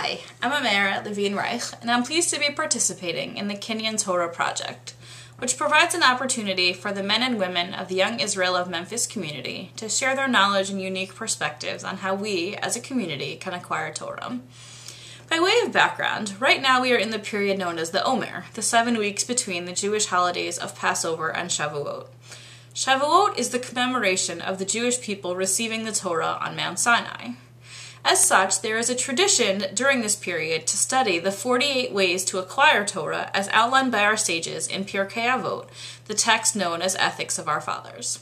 Hi, I'm Amara at Levine-Reich, and I'm pleased to be participating in the Kinyan Torah project, which provides an opportunity for the men and women of the Young Israel of Memphis community to share their knowledge and unique perspectives on how we, as a community, can acquire Torah. By way of background, right now we are in the period known as the Omer, the 7 weeks between the Jewish holidays of Passover and Shavuot. Shavuot is the commemoration of the Jewish people receiving the Torah on Mount Sinai. As such, there is a tradition during this period to study the 48 ways to acquire Torah as outlined by our sages in Pirkei Avot, the text known as Ethics of Our Fathers.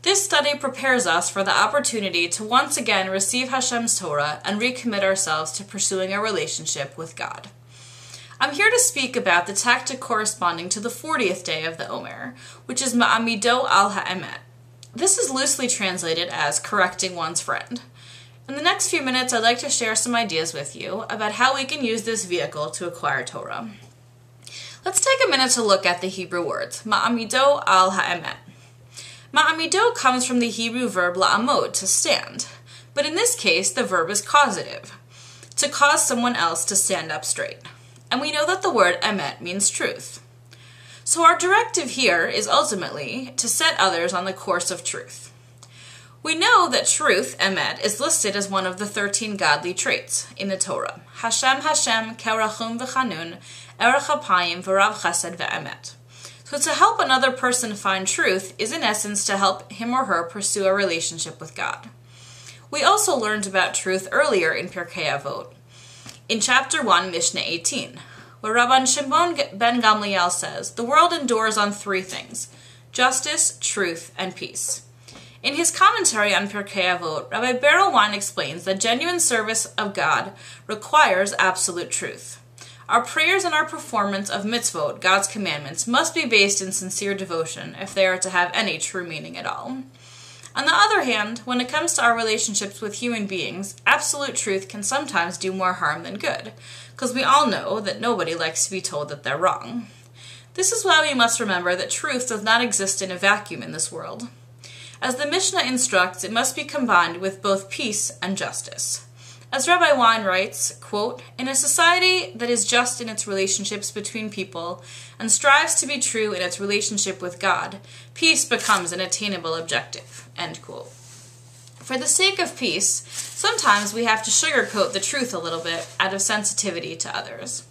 This study prepares us for the opportunity to once again receive Hashem's Torah and recommit ourselves to pursuing a relationship with God. I'm here to speak about the tactic corresponding to the 40th day of the Omer, which is Ma'amido al ha'emet. This is loosely translated as correcting one's friend. In the next few minutes, I'd like to share some ideas with you about how we can use this vehicle to acquire Torah. Let's take a minute to look at the Hebrew words, Ma'amido al ha'emet. Ma'amido comes from the Hebrew verb la'amod, to stand, but in this case, the verb is causative, to cause someone else to stand up straight. And we know that the word emet means truth. So our directive here is ultimately to set others on the course of truth. We know that truth, emet, is listed as one of the 13 godly traits in the Torah. Hashem, Hashem, Kerachum v'chanun, Erech Apayim v'rav chesed ve'emet. So to help another person find truth is in essence to help him or her pursue a relationship with God. We also learned about truth earlier in Pirkei Avot, in chapter 1, Mishnah 18, where Rabban Shimon ben Gamliel says, the world endures on 3 things, justice, truth, and peace. In his commentary on Pirkei Avot, Rabbi Beryl Wein explains that genuine service of God requires absolute truth. Our prayers and our performance of mitzvot, God's commandments, must be based in sincere devotion if they are to have any true meaning at all. On the other hand, when it comes to our relationships with human beings, absolute truth can sometimes do more harm than good, because we all know that nobody likes to be told that they're wrong. This is why we must remember that truth does not exist in a vacuum in this world. As the Mishnah instructs, it must be combined with both peace and justice. As Rabbi Wein writes, quote, in a society that is just in its relationships between people and strives to be true in its relationship with God, peace becomes an attainable objective, end quote. For the sake of peace, sometimes we have to sugarcoat the truth a little bit out of sensitivity to others.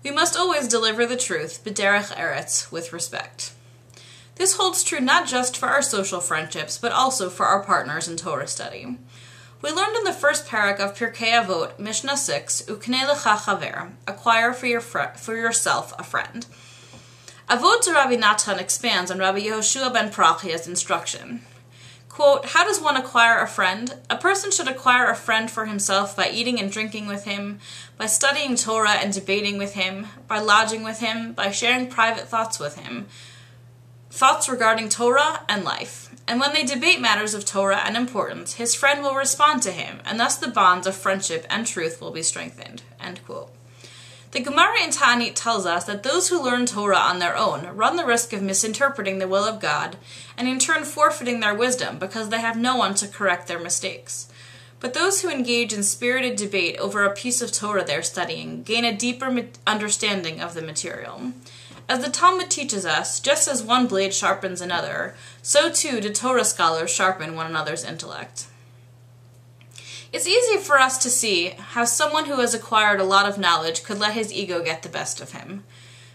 We must always deliver the truth, b'derech eretz, with respect. This holds true not just for our social friendships, but also for our partners in Torah study. We learned in the first parak of Pirkei Avot, Mishnah 6, Uknei lecha chaver, acquire for yourself a friend. Avot Rabbi Natan expands on Rabbi Yehoshua ben Prachia's instruction. Quote, how does one acquire a friend? A person should acquire a friend for himself by eating and drinking with him, by studying Torah and debating with him, by lodging with him, by sharing private thoughts with him, thoughts regarding Torah and life. And when they debate matters of Torah and importance, his friend will respond to him, and thus the bonds of friendship and truth will be strengthened. End quote. The Gemara in Ta'anit tells us that those who learn Torah on their own run the risk of misinterpreting the will of God, and in turn forfeiting their wisdom because they have no one to correct their mistakes. But those who engage in spirited debate over a piece of Torah they're studying gain a deeper understanding of the material. As the Talmud teaches us, just as one blade sharpens another, so too do Torah scholars sharpen one another's intellect. It's easy for us to see how someone who has acquired a lot of knowledge could let his ego get the best of him.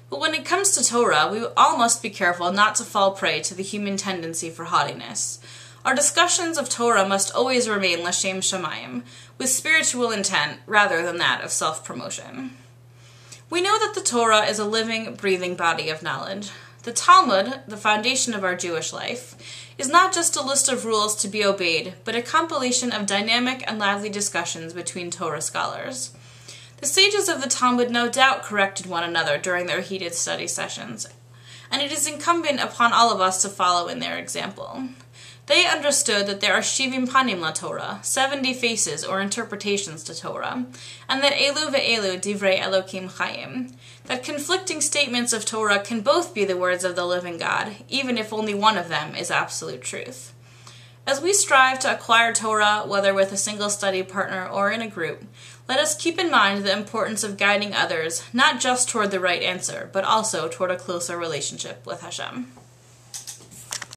But when it comes to Torah, we all must be careful not to fall prey to the human tendency for haughtiness. Our discussions of Torah must always remain l'shem shamayim, with spiritual intent rather than that of self-promotion. We know that the Torah is a living, breathing body of knowledge. The Talmud, the foundation of our Jewish life, is not just a list of rules to be obeyed, but a compilation of dynamic and lively discussions between Torah scholars. The sages of the Talmud no doubt corrected one another during their heated study sessions, and it is incumbent upon all of us to follow in their example. They understood that there are shivim panim la Torah, 70 faces or interpretations to Torah, and that elu ve'elu divrei Elokim chayim, that conflicting statements of Torah can both be the words of the living God, even if only one of them is absolute truth. As we strive to acquire Torah, whether with a single study partner or in a group, let us keep in mind the importance of guiding others, not just toward the right answer, but also toward a closer relationship with Hashem.